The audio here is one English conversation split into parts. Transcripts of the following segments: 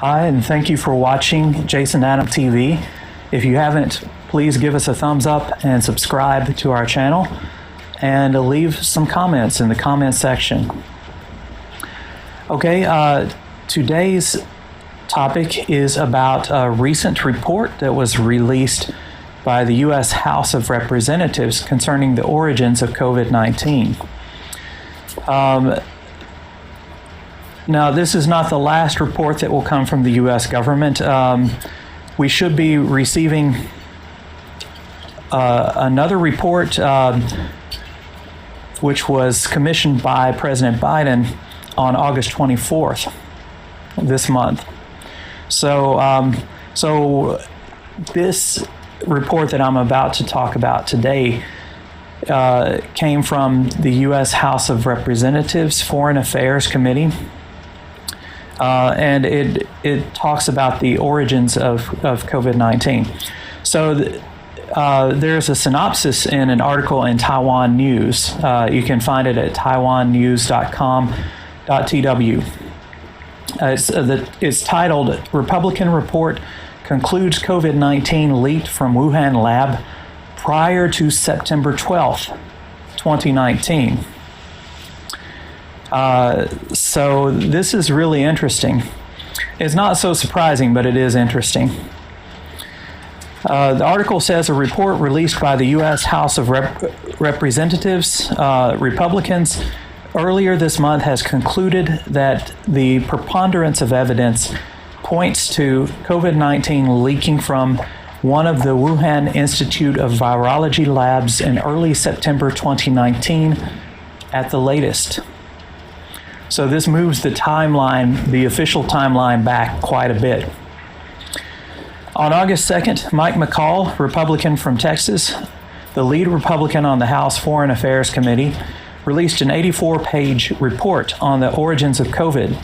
Hi, and thank you for watching Jason Adam TV. If you haven't, please give us a thumbs up and subscribe to our channel, and leave some comments in the comment section. Okay, today's topic is about a recent report that was released by the U.S. House of Representatives concerning the origins of COVID-19. Now, this is not the last report that will come from the U.S. government. We should be receiving another report which was commissioned by President Biden on August 24th this month. So this report that I'm about to talk about today came from the U.S. House of Representatives Foreign Affairs Committee. And it talks about the origins of COVID-19. So there's a synopsis in an article in Taiwan News. You can find it at taiwannews.com.tw. It's titled, Republican Report Concludes COVID-19 Leaked from Wuhan Lab Prior to September 12th, 2019. So this is really interesting. It's not so surprising, but it is interesting. The article says a report released by the U.S. House of Representatives, Republicans, earlier this month has concluded that the preponderance of evidence points to COVID-19 leaking from one of the Wuhan Institute of Virology labs in early September 2019 at the latest. So this moves the timeline, the official timeline, back quite a bit. On August 2nd, Mike McCall, Republican from Texas, the lead Republican on the House Foreign Affairs Committee, released an 84-page report on the origins of COVID.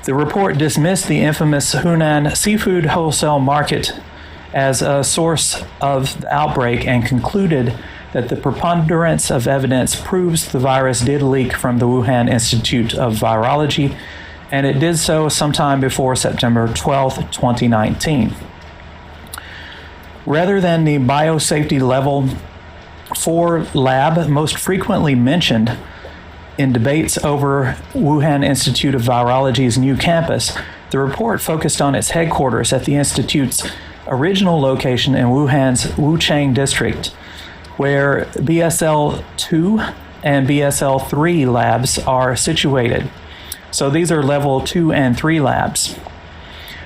The report dismissed the infamous Hunan seafood wholesale market as a source of the outbreak and concluded that the preponderance of evidence proves the virus did leak from the Wuhan Institute of Virology, and it did so sometime before September 12, 2019. Rather than the biosafety level 4 lab most frequently mentioned in debates over Wuhan Institute of Virology's new campus, the report focused on its headquarters at the institute's original location in Wuhan's Wuchang district, where BSL-2 and BSL-3 labs are situated. So these are level 2 and 3 labs.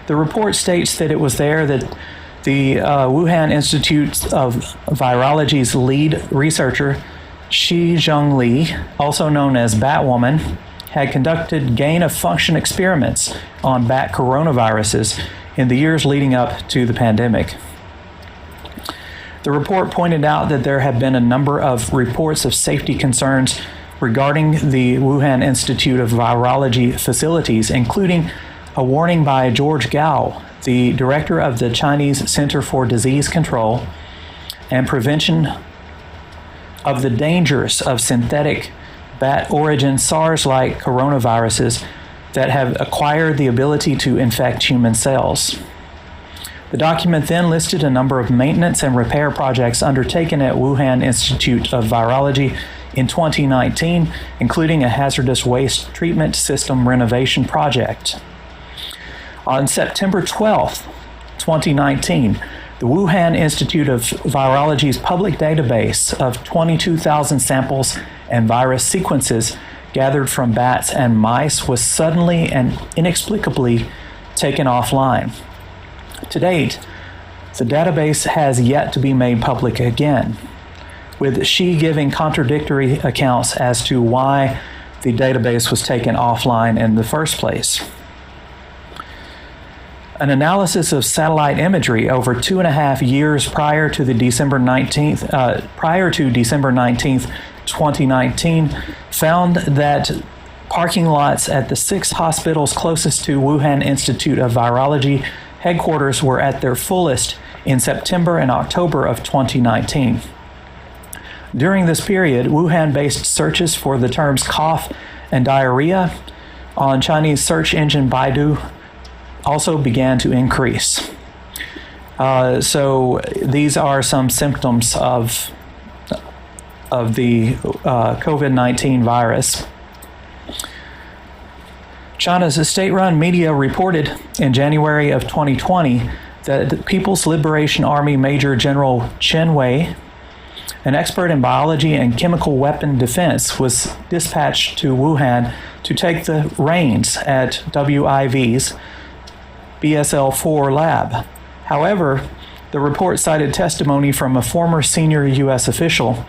The report states that it was there that the Wuhan Institute of Virology's lead researcher, Shi Zhengli, also known as Batwoman, had conducted gain-of-function experiments on bat coronaviruses in the years leading up to the pandemic. The report pointed out that there have been a number of reports of safety concerns regarding the Wuhan Institute of Virology facilities, including a warning by George Gao, the director of the Chinese Center for Disease Control and Prevention, of the dangers of synthetic bat-origin SARS-like coronaviruses that have acquired the ability to infect human cells. The document then listed a number of maintenance and repair projects undertaken at Wuhan Institute of Virology in 2019, including a hazardous waste treatment system renovation project. On September 12, 2019, the Wuhan Institute of Virology's public database of 22,000 samples and virus sequences gathered from bats and mice was suddenly and inexplicably taken offline. To date, the database has yet to be made public again, with Xi giving contradictory accounts as to why the database was taken offline in the first place. An analysis of satellite imagery over 2.5 years prior to December 19th, 2019, found that parking lots at the 6 hospitals closest to Wuhan Institute of Virology headquarters were at their fullest in September and October of 2019. During this period, Wuhan-based searches for the terms cough and diarrhea on Chinese search engine Baidu also began to increase. So these are some symptoms of the COVID-19 virus. China's state-run media reported in January of 2020 that the People's Liberation Army Major General Chen Wei, an expert in biology and chemical weapon defense, was dispatched to Wuhan to take the reins at WIV's BSL-4 lab. However, the report cited testimony from a former senior U.S. official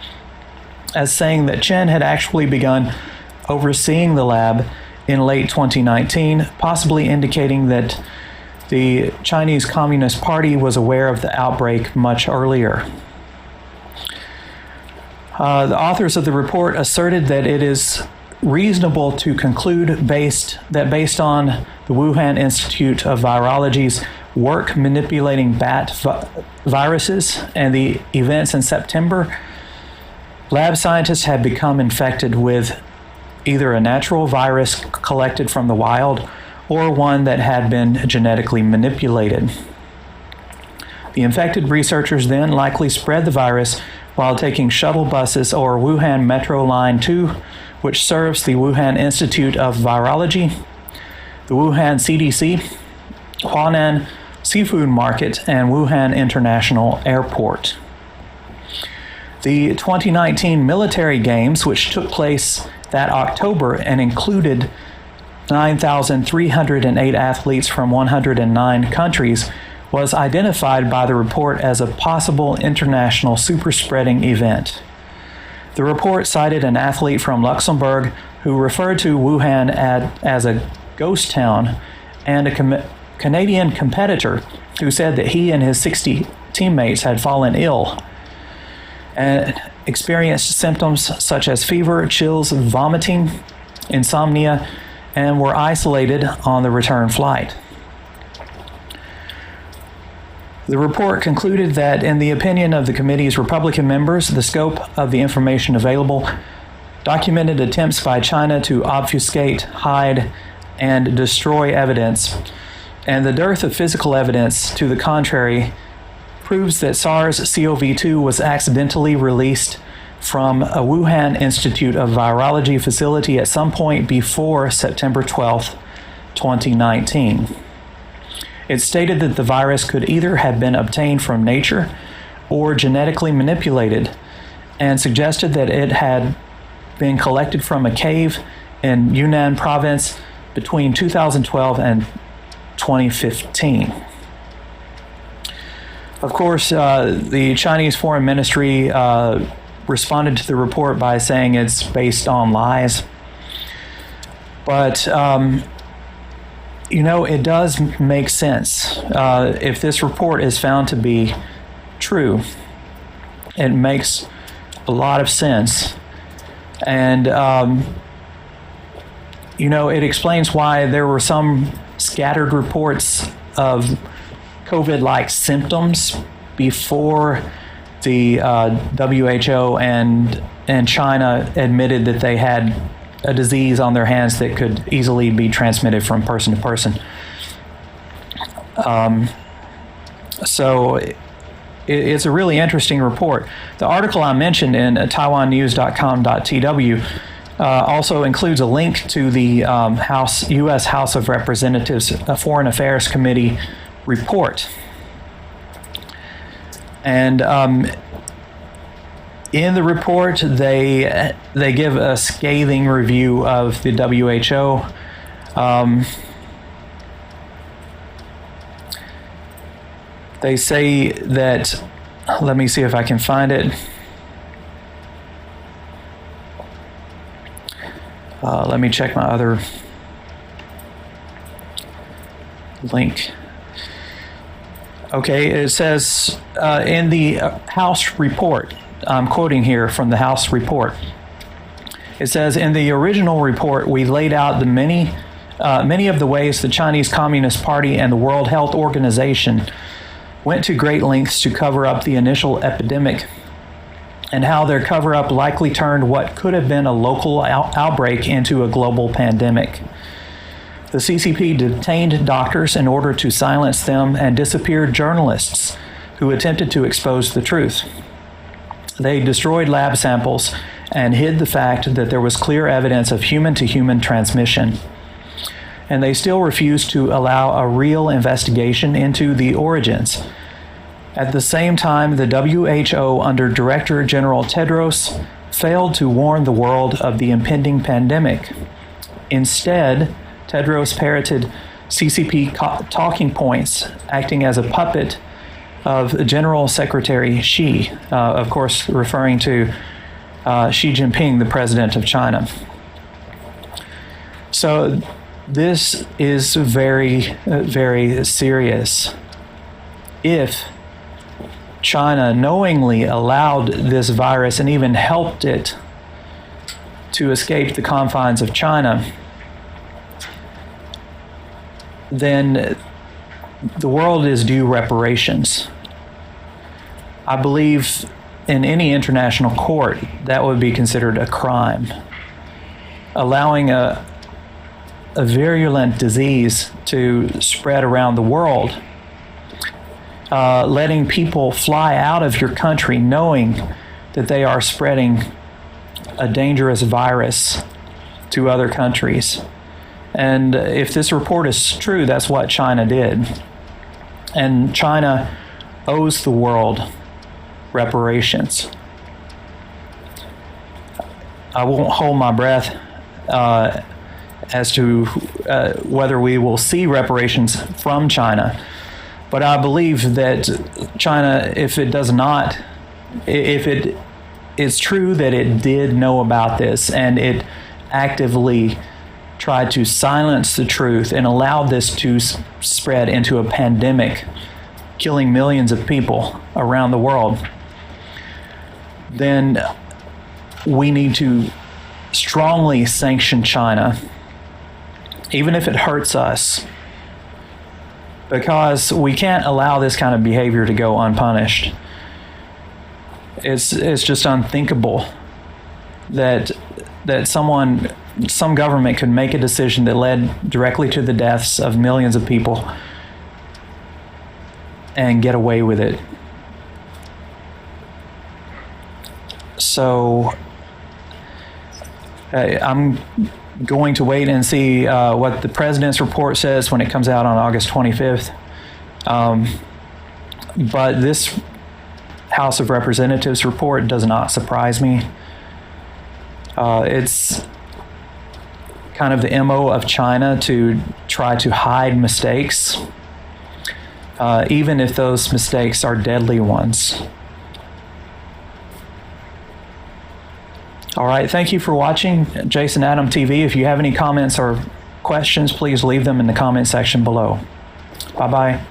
as saying that Chen had actually begun overseeing the lab in late 2019, possibly indicating that the Chinese Communist Party was aware of the outbreak much earlier. The authors of the report asserted that it is reasonable to conclude based on the Wuhan Institute of Virology's work manipulating bat viruses and the events in September, lab scientists had become infected with either a natural virus collected from the wild or one that had been genetically manipulated. The infected researchers then likely spread the virus while taking shuttle buses or Wuhan Metro Line 2, which serves the Wuhan Institute of Virology, the Wuhan CDC, Huanan Seafood Market, and Wuhan International Airport. The 2019 military games, which took place that October and included 9,308 athletes from 109 countries, was identified by the report as a possible international super-spreading event. The report cited an athlete from Luxembourg who referred to Wuhan as a ghost town, and a Canadian competitor who said that he and his 60 teammates had fallen ill and experienced symptoms such as fever, chills, vomiting, insomnia, and were isolated on the return flight. The report concluded that, in the opinion of the committee's Republican members, the scope of the information available documented attempts by China to obfuscate, hide, and destroy evidence, and the dearth of physical evidence to the contrary proves that SARS-CoV-2 was accidentally released from a Wuhan Institute of Virology facility at some point before September 12, 2019. It stated that the virus could either have been obtained from nature or genetically manipulated, and suggested that it had been collected from a cave in Yunnan province between 2012 and 2015. Of course, the Chinese Foreign Ministry responded to the report by saying it's based on lies. But, it does make sense. If this report is found to be true, it makes a lot of sense. And, it explains why there were some scattered reports of COVID-like symptoms before the WHO and China admitted that they had a disease on their hands that could easily be transmitted from person to person. So it's a really interesting report. The article I mentioned in taiwannews.com.tw also includes a link to the U.S. House of Representatives Foreign Affairs Committee report. And in the report, they give a scathing review of the WHO. They say that, let me see if I can find it. Let me check my other link. Okay, it says in the House report, I'm quoting here from the House report. It says, in the original report, we laid out the many of the ways the Chinese Communist Party and the World Health Organization went to great lengths to cover up the initial epidemic, and how their cover-up likely turned what could have been a local outbreak into a global pandemic. The CCP detained doctors in order to silence them and disappeared journalists who attempted to expose the truth. They destroyed lab samples and hid the fact that there was clear evidence of human-to-human transmission. And they still refused to allow a real investigation into the origins. At the same time, the WHO, under Director General Tedros, failed to warn the world of the impending pandemic. Instead, Tedros parroted CCP talking points, acting as a puppet of General Secretary Xi, of course referring to Xi Jinping, the president of China. So this is very, very serious. If China knowingly allowed this virus and even helped it to escape the confines of China, then the world is due reparations. I believe in any international court that would be considered a crime. Allowing a virulent disease to spread around the world, letting people fly out of your country knowing that they are spreading a dangerous virus to other countries. And if this report is true, that's what China did. And China owes the world reparations. I won't hold my breath as to whether we will see reparations from China. But I believe that China, if it's true that it did know about this and it actively tried to silence the truth and allowed this to spread into a pandemic, killing millions of people around the world, then we need to strongly sanction China, even if it hurts us, because we can't allow this kind of behavior to go unpunished. It's just unthinkable that some government could make a decision that led directly to the deaths of millions of people and get away with it. So I'm going to wait and see what the president's report says when it comes out on August 25th. But this House of Representatives report does not surprise me. It's kind of the MO of China to try to hide mistakes, even if those mistakes are deadly ones. All right, thank you for watching Jason Adam TV. If you have any comments or questions, please leave them in the comment section below. Bye-bye.